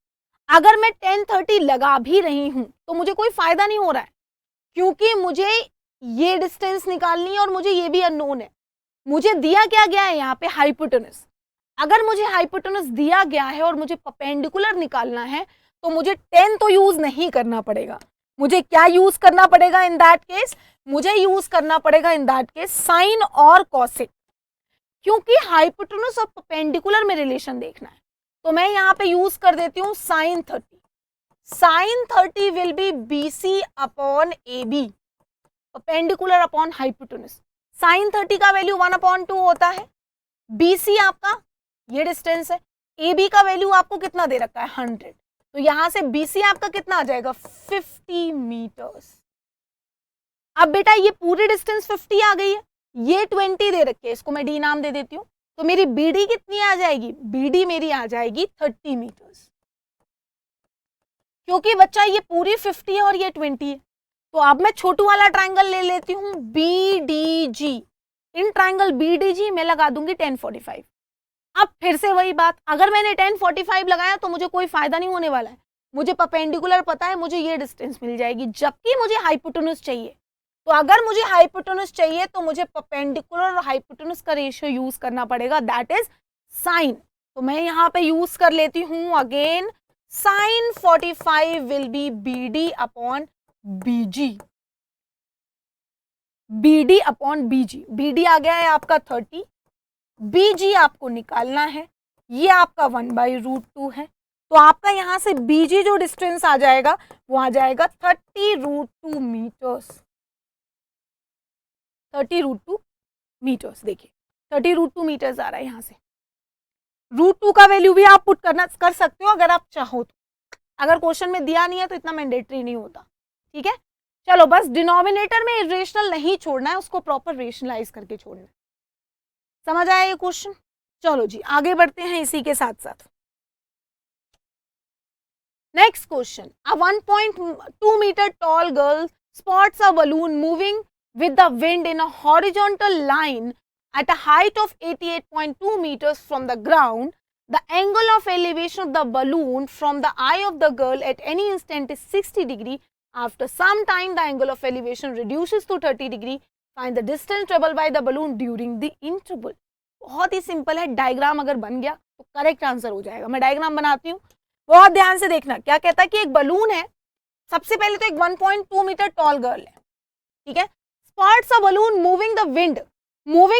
Speaker 1: अगर मैं 1030 लगा भी रही हूं तो मुझे कोई फायदा नहीं हो रहा है, क्योंकि मुझे ये डिस्टेंस निकालनी है और मुझे ये भी अननोन है। मुझे दिया क्या गया है यहाँ पे, हाइपोटेनस। अगर मुझे हाइपोटेनस दिया गया है और मुझे परपेंडिकुलर निकालना है तो मुझे 10 तो यूज नहीं करना पड़ेगा। मुझे क्या यूज करना पड़ेगा इन दैट केस, मुझे यूज करना पड़ेगा इन दैट केस साइन और कॉसेक, क्योंकि हाइपोटेनस और परपेंडिकुलर में रिलेशन देखना है। तो मैं यहाँ पे यूज कर देती हूँ sine 30। Sine 30 will be BC upon A B, perpendicular upon hypotenuse. Sine 30 का वैल्यू 1/2 होता है, बीसी आपका ये डिस्टेंस है, ए बी का वैल्यू आपको कितना दे रखा है 100, तो यहां से बीसी आपका कितना आ जाएगा 50 मीटर्स। अब बेटा ये पूरी डिस्टेंस 50 आ गई है, ये 20 दे रखी है, इसको मैं डी नाम दे देती हूँ, तो मेरी बीडी कितनी आ जाएगी, बीडी मेरी आ जाएगी 30 मीटर्स, क्योंकि बच्चा ये पूरी 50 है और ये 20 है। तो अब मैं छोटू वाला ट्राइंगल ले लेती हूँ बीडीजी। इन ट्राइंगल बीडीजी में लगा दूंगी 1045। अब फिर से वही बात, अगर मैंने 1045 लगाया तो मुझे कोई फायदा नहीं होने वाला है, मुझे परपेंडिकुलर पता है, मुझे ये डिस्टेंस मिल जाएगी, जबकि मुझे हाइपोटेनस चाहिए। तो अगर मुझे हाइपोटेनस चाहिए तो मुझे परपेंडिकुलर और हाइपोटेनस का रेशियो यूज करना पड़ेगा, दैट इज साइन। तो मैं यहाँ पे यूज कर लेती हूँ again sine 45 will be BD upon BG, BD upon BG. BD आ गया है आपका 30, बीजी आपको निकालना है, ये आपका 1/√2 है, तो आपका यहां से बीजी जो डिस्टेंस आ जाएगा वो आ जाएगा 30√2 मीटर्स। 30√2 मीटर्स, देखिए 30√2 मीटर्स आ रहा है, यहां से √2 का वैल्यू भी आप पुट कर सकते हो अगर आप चाहो तो। अगर क्वेश्चन में दिया नहीं है तो इतना मैंडेटरी नहीं होता। ठीक है, चलो बस डिनोमिनेटर में इरेशनल नहीं छोड़ना है, उसको प्रॉपर रेशनलाइज करके छोड़ना है। समझ आया ये क्वेश्चन? चलो जी आगे बढ़ते हैं इसी के साथ साथ। Next question, a 1.2 metre tall girl spots a balloon moving with the wind in a horizontal line at a height of 88.2 meters from the ground, the angle of elevation of the balloon from the eye of the girl at any instant is 60 degree. After some time, the angle of elevation reduces to 30 degree. Find the distance traveled by the balloon during the interval. बहुत ही simple है, diagram अगर बन गया तो correct answer हो जाएगा। मैं diagram बनाती हूँ, बहुत ध्यान से देखना। क्या कहता है कि एक बलून है, सबसे पहले तो एक 1.2 मीटर टॉल गर्ल है, ठीक है। Spots a balloon moving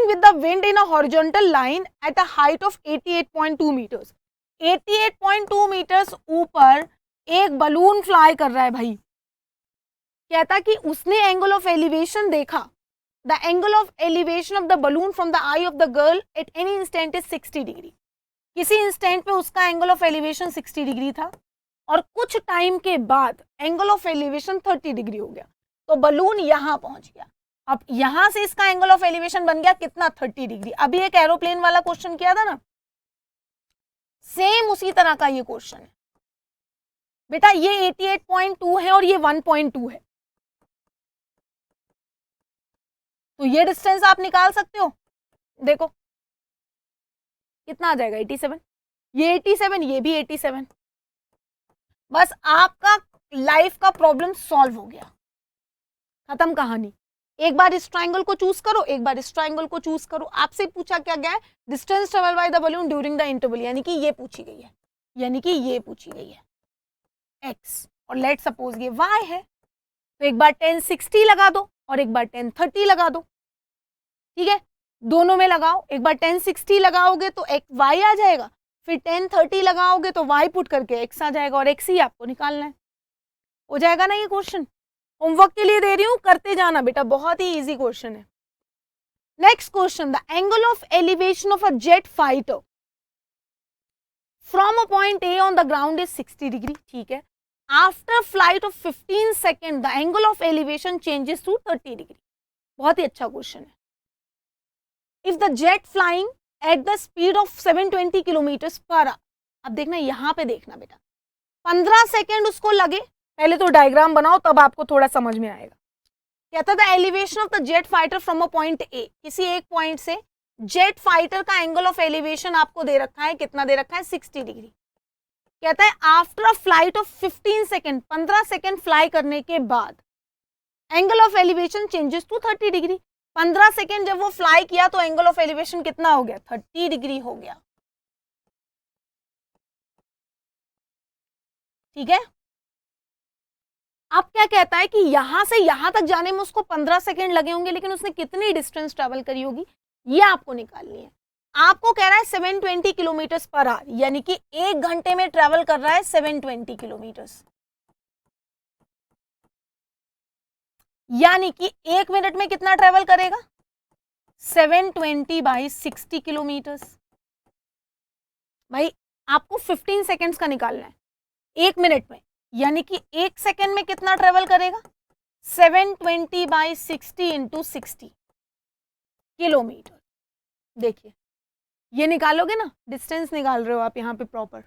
Speaker 1: with the wind in a horizontal line at a height of 88.2 meters. 88.2 meters ऊपर एक बलून फ्लाई कर रहा है भाई। कहता कि उसने एंगल ऑफ एलिवेशन देखा, the angle of elevation of the balloon from the I of the girl at any instant is 60 degree. किसी इंस्टेंट पे उसका एंगल ऑफ एलिवेशन 60 डिग्री था और कुछ टाइम के बाद एंगल ऑफ एलिवेशन 30 डिग्री हो गया, तो बलून यहां पहुंच गया। अब यहां से इसका एंगल ऑफ एलिवेशन बन गया कितना, 30 डिग्री। अभी एक एरोप्लेन वाला क्वेश्चन किया था ना, सेम उसी तरह का ये क्वेश्चन है बेटा। ये 88.2 है और ये 1.2 है, तो ये डिस्टेंस आप निकाल सकते हो। देखो कितना आ जाएगा, 87। ये 87, ये भी 87। बस आपका लाइफ का प्रॉब्लम सॉल्व हो गया, खत्म कहानी। एक बार इस ट्रायंगल को चूज करो, एक बार इस ट्रायंगल को चूज करो। आपसे पूछा क्या गया है, distance travel by the balloon during the interval, यानी कि ये पूछी गई है, यानी कि ये पूछी गई है x, और लेट सपोज ये y है, तो एक बार 1060 लगा दो और एक बार 1030 लगा दो, ठीक है। दोनों में लगाओ, एक बार 1060 लगाओगे तो x y आ जाएगा, फिर 1030 लगाओगे तो y पुट करके x आ जाएगा, और x ही आपको निकालना है। हो जाएगा ना ये क्वेश्चन। होमवर्क के लिए दे रही हूं, करते जाना बेटा, बहुत ही इजी क्वेश्चन है। Next question, the angle of elevation of a jet fighter from a point A on the ground is 60 degree, ठीक है। After flight of 15 second the angle of elevation changes to 30 degree. बहुत ही अच्छा question है। If the jet flying at the speed of 720 kilometre per hour, अब देखना यहां पे देखना बेटा, 15 सेकेंड उसको लगे, पहले तो डायग्राम बनाओ तब आपको थोड़ा समझ में आएगा। कहता था elevation of the jet fighter from a point ए, किसी एक पॉइंट से जेट फाइटर का एंगल ऑफ एलिवेशन आपको दे रखा है, कितना दे रखा है, 60 डिग्री। कहता है after a flight of 15 second, 15 second fly करने के बाद angle of elevation changes to 30 degree. 15 second जब वो फ्लाई किया तो एंगल ऑफ एलिवेशन कितना हो गया, 30 डिग्री हो गया, ठीक है। अब क्या कहता है कि यहां से यहां तक जाने में उसको 15 सेकेंड लगे होंगे, लेकिन उसने कितनी डिस्टेंस ट्रेवल करी होगी ये आपको निकालनी है। आपको कह रहा है 720 किलोमीटर पर आवर, यानी कि 1 घंटे में ट्रेवल कर रहा है 720 किलोमीटर, यानी कि 1 मिनट में कितना ट्रेवल करेगा, 720 बाई 60 किलोमीटर। भाई आपको 15 सेकेंड्स का निकालना है 1 मिनट में, यानी कि 1 सेकेंड में कितना ट्रेवल करेगा, 720 बाई 60 इंटू 60 किलोमीटर। देखिए ये निकालोगे ना, डिस्टेंस निकाल रहे हो आप यहाँ पे प्रॉपर।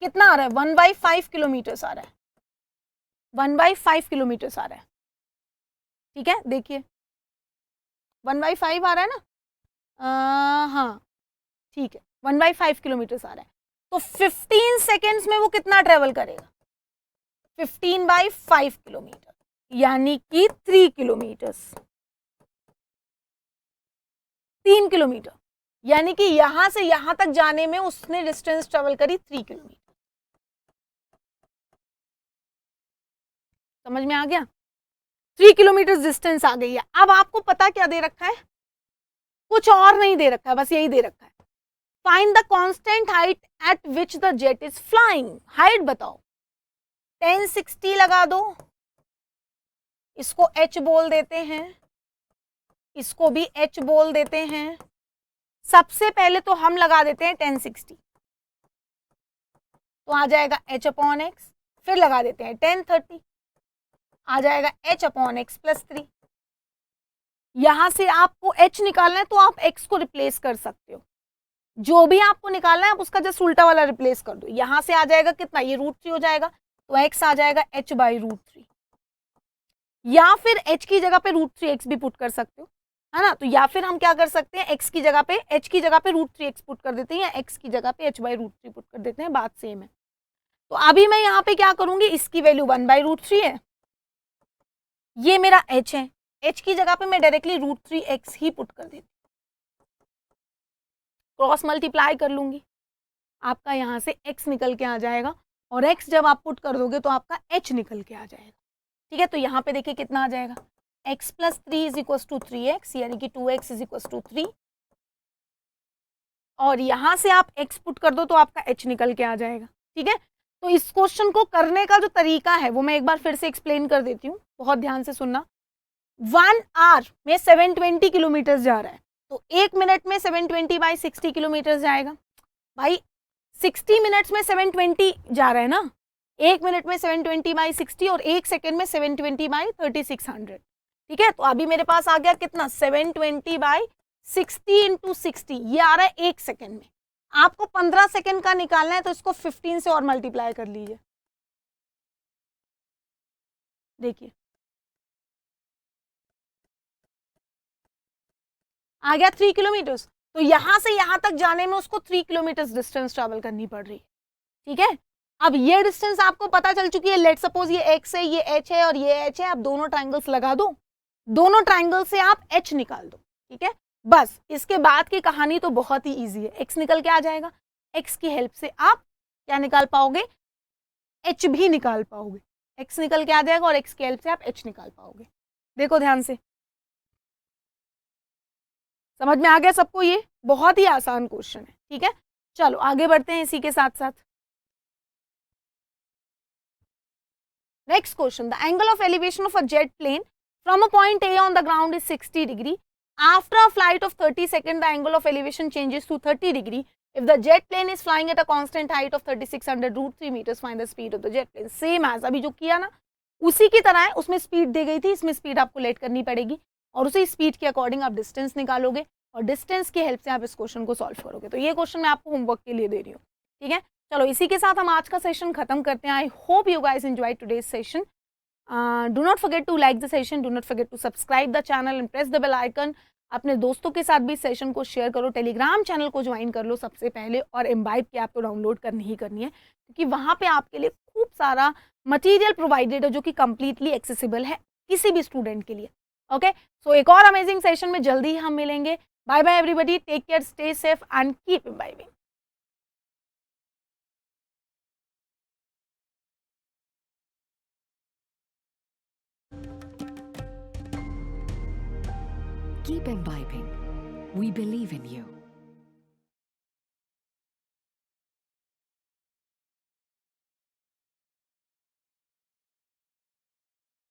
Speaker 1: कितना आ रहा है, 1/5 किलोमीटर आ रहा है, 1/5 किलोमीटर आ रहा है, ठीक है। देखिए 1/5 आ रहा है ना, हाँ ठीक है, 1/5 किलोमीटर आ रहा है। तो 15 सेकेंड्स में वो कितना ट्रेवल करेगा, 15/5 किलोमीटर, यानी कि 3 किलोमीटर, 3 किलोमीटर, यानी कि यहां से यहां तक जाने में उसने डिस्टेंस ट्रेवल करी 3 किलोमीटर। समझ में आ गया, 3 किलोमीटर डिस्टेंस आ गई है। अब आपको पता क्या दे रखा है, कुछ और नहीं दे रखा है, बस यही दे रखा है। Find the constant height eight which the jet is flying. Height बताओ, 1060 लगा दो, इसको h बोल देते हैं, इसको भी h बोल देते हैं। सबसे पहले तो हम लगा देते हैं 1060, तो आ जाएगा h/x, फिर लगा देते हैं 1030, आ जाएगा h/x + 3। यहां से आपको h निकालना है तो आप x को रिप्लेस कर सकते हो, जो भी आपको निकालना है आप उसका जस्ट उल्टा वाला रिप्लेस कर दो। यहां से आ जाएगा कितना, ये √3 हो जाएगा, तो x आ जाएगा h/√3, या फिर h की जगह पे √3x भी पुट कर सकते हो, है ना। तो या फिर हम क्या कर सकते हैं, x की जगह पे h की जगह पे √3x पुट कर देते हैं, या x की जगह पे h/√3 पुट कर देते हैं, बात सेम है। तो अभी मैं यहाँ पे क्या करूंगी, इसकी वैल्यू 1/√3 है, ये मेरा h है, h की जगह पे मैं डायरेक्टली √3x ही पुट कर देती, क्रॉस मल्टीप्लाई कर लूंगी, आपका यहाँ से x निकल के आ जाएगा, और x जब आप पुट कर दोगे तो आपका h निकल के आ जाएगा। ठीक है, तो यहाँ पे देखिए कितना आ जाएगा, x + 3 = 3x, यानी कि 2x = 3, और यहाँ से आप x पुट कर दो तो आपका h निकल के आ जाएगा। ठीक है, तो इस क्वेश्चन को करने का जो तरीका है वो मैं एक बार फिर से एक्सप्लेन कर देती हूँ, बहुत ध्यान से सुनना। 1 आवर में 720 किलोमीटर जा रहा है, तो 1 मिनट में 720/60 किलोमीटर जाएगा। भाई 60 मिनट्स में 720 जा रहा है ना, 1 मिनट में 720/60 और 1 सेकेंड में 720/3600। ठीक है, तो अभी मेरे पास आ गया कितना, 720/60 × 60, ये आ रहा है 1 सेकेंड में। आपको 15 सेकेंड का निकालना है तो इसको 15 से और मल्टीप्लाई कर लीजिए, देखिए आ गया 3 किलोमीटर। तो यहां से यहां तक जाने में उसको 3 किलोमीटर डिस्टेंस ट्रेवल करनी पड़ रही है। ठीक है, अब ये डिस्टेंस आपको पता चल चुकी है, लेट सपोज ये x है, ये h है और ये h है, आप दोनों ट्राइंगल्स लगा दो, दोनों ट्राइंगल से आप h निकाल दो। ठीक है, बस इसके बाद की कहानी तो बहुत ही इजी है, x निकल के आ जाएगा, x की हेल्प से आप क्या निकाल पाओगे, h भी निकाल पाओगे, x निकल के आ जाएगा और x की हेल्प से आप h निकाल पाओगे। देखो ध्यान से, समझ में आ गया सबको, ये बहुत ही आसान क्वेश्चन है। ठीक है, चलो आगे बढ़ते हैं इसी के साथ साथ। Next question, the angle of elevation of a jet plane from a point A on the ground is 60 degree. After a flight of 30 seconds, the angle of elevation changes to 30 degree. If the jet plane is flying at a constant height of 3600 √3 meters, find the speed of the jet plane. Same as अभी जो किया ना उसी की तरह है, उसमें speed दी गई थी, इसमें स्पीड आपको लेट करनी पड़ेगी, और उसी स्पीड के अकॉर्डिंग आप डिस्टेंस निकालोगे, और डिस्टेंस की हेल्प से आप इस क्वेश्चन को सॉल्व करोगे। तो ये क्वेश्चन मैं आपको होमवर्क के लिए दे रही हूँ। ठीक है, चलो इसी के साथ हम आज का सेशन खत्म करते हैं। I hope you guys enjoy today's session. Do not forget to like the session, do not forget to subscribe the channel and press the bell icon. अपने दोस्तों के साथ भी सेशन को शेयर करो, टेलीग्राम चैनल को ज्वाइन कर लो सबसे पहले, और इम्बाइब की ऐप तो डाउनलोड करनी ही करनी है, क्योंकि वहाँ पे आपके लिए खूब सारा मटेरियल प्रोवाइडेड है जो कि कंप्लीटली एक्सेसिबल है किसी भी स्टूडेंट के लिए। ओके, सो एक और अमेजिंग सेशन में जल्दी ही हम मिलेंगे। Bye bye everybody, take care, stay safe and keep imbibing.
Speaker 2: Keep imbibing. We believe in you.